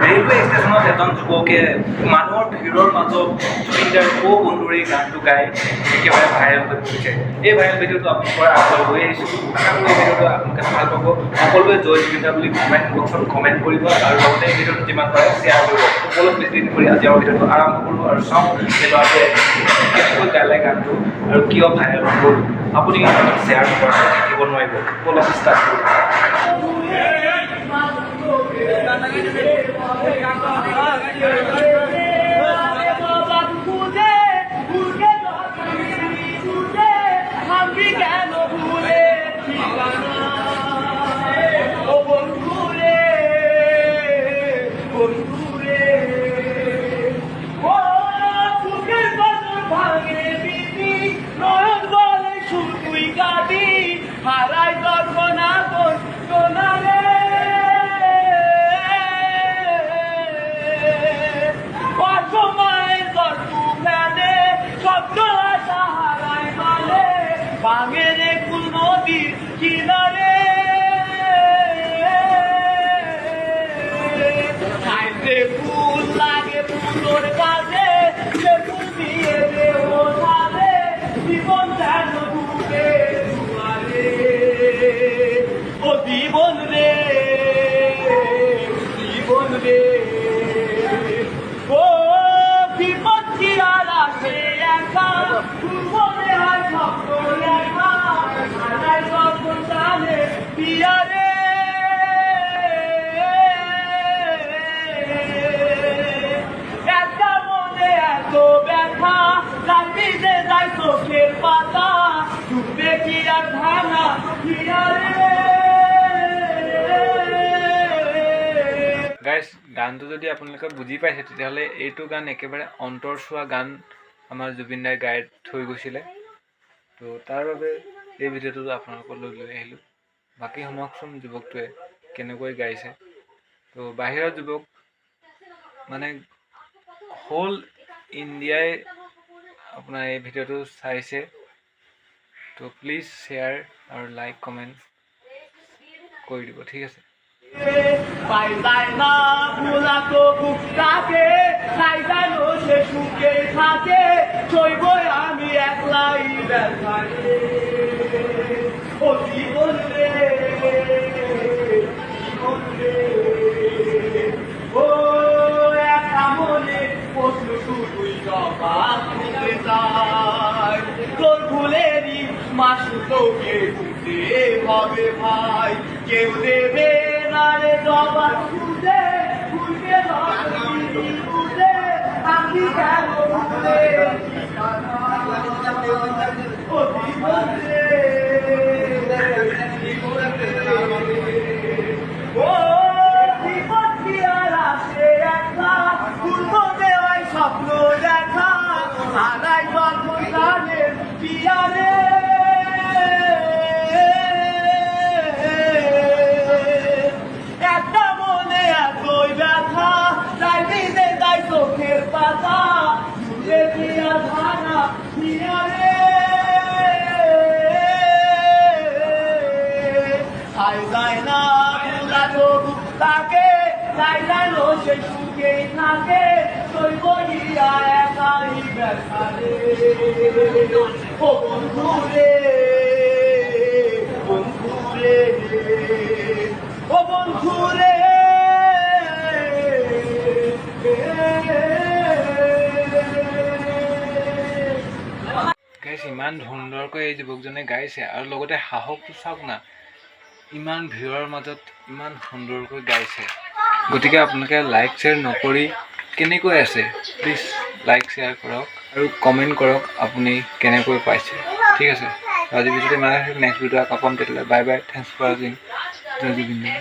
Railway ষ্টেচনত এজন যুৱকে মানুহৰ ভিৰৰ মাজত জুবিনদাৰ অ' বন্ধুৰে গানটো গাই একেবাৰে ভাইৰেল হৈ পৰিছে। এই ভাইৰেল ভিডিঅ'টো আপোনালোকৰ আগলৈ লৈ আহিছোঁ। এই ভিডিঅ'টো আপোনালোকে ভাল পাব। সকলোৱে জয় জুবিনদা বুলি কমেণ্ট বক্সত কমেণ্ট কৰিব আৰু লগতে এই ভিডিঅ'টো যিমান পাৰে শ্বেয়াৰ কৰিব। সকলোক বেছি দিন কৰি আজি ভিডিঅ'টো আৰম্ভ কৰোঁ আৰু চাওঁ যে ল'ৰাটোৱে কেনেকৈ গালে গানটো আৰু কিয় ভাইৰেল হ'ল। আপুনি শ্বেয়াৰ কৰাটো থাকিব নোৱাৰিব। সকলোক ষ্টাৰ্ট কৰিব। বাঙেরে কুল নদীর কিনারে খাইতে ফুল লাগে ফুলোর কাছে সে ফুল দিয়ে দেহ সাজে জীবন যেন ডুবে দুয়ারে ও জীবন রে জীবন রে ও বিপদ কি আর আসে একা মনে হয় স্বপ্ন চোখের পাতা ডুববে কি আর ভাঙা গাইজ গানটো যদি আপোনালোকে বুজি পাইছে তেতিয়াহ'লে এইটো গান একেবাৰে অন্তৰ চোৱা গান আমাৰ জুবিন দাই গাই থৈ গৈছিলে। তো তাৰ বাবে এই ভিডিঅ'টো আপোনালোকলৈ লৈ আহিলোঁ। বাকী শুনকচোন যুৱকটোৱে কেনেকৈ গাইছে। তো বাহিৰৰ যুৱক মানে হোল ইণ্ডিয়াই আপোনাৰ এই ভিডিঅ'টো চাইছে। তো প্লিজ শ্বেয়াৰ আৰু লাইক কমেণ্ট কৰি দিব, ঠিক আছে। পাই যায় না ভোলা তো বুকটাকে খাই যেন সে সুখে থাকে সইবই আমি একলাই ব্যথারে ও জীবন রে জীবন রে ও একা মনে প্রশ্ন শুধুই জবাব দিতে চাই তোর ভুলেরই মাসু তোকে বুঝতে হবে ভাই কেউ দেবে নারে জবাব খুঁজে খুঁজে খুঁজে আমি কেন ভুলে ও জীবন রে ও জীবন কি আর আসে একা পূর্ব দেওয়ায় স্বপ্ন দেখা হারাই জন্ম জানে পিয়ারে একটা মনে এতই ব্যথা তাই দিতে তাই চোখের পাতা ছুটে দিয়া ধানা পিয়ারে খাই যায় না ভুলা তো তাকে তাই যেন সে সুখেই থাকে সই বলিয়া একাই ব্যথারে ও বন্ধু রে বন্ধু রে ও বন্ধু রে গাইছে ইমান সুন্দৰকৈ এই যুৱকজনে গাইছে আৰু লগতে সাহসটো চাওক না, ইমান ভিৰৰ মাজত ইমান সুন্দৰকৈ গাইছে। গতিকে আপোনালোকে লাইক শ্বেয়াৰ নকৰি কেনেকৈ আছে প্লিজ লাইক শ্বেয়াৰ কৰক আৰু কমেণ্ট কৰক আপুনি কেনেকৈ পাইছে, ঠিক আছে। আজি ভিডিঅ'টো ইমানে, নেক্সট ভিডিঅ' আকৌ পাম। তেতিয়াহ'লে বাই বাই, থেংকছ ফৰ ৱাচিং। জয় জুবিন দা।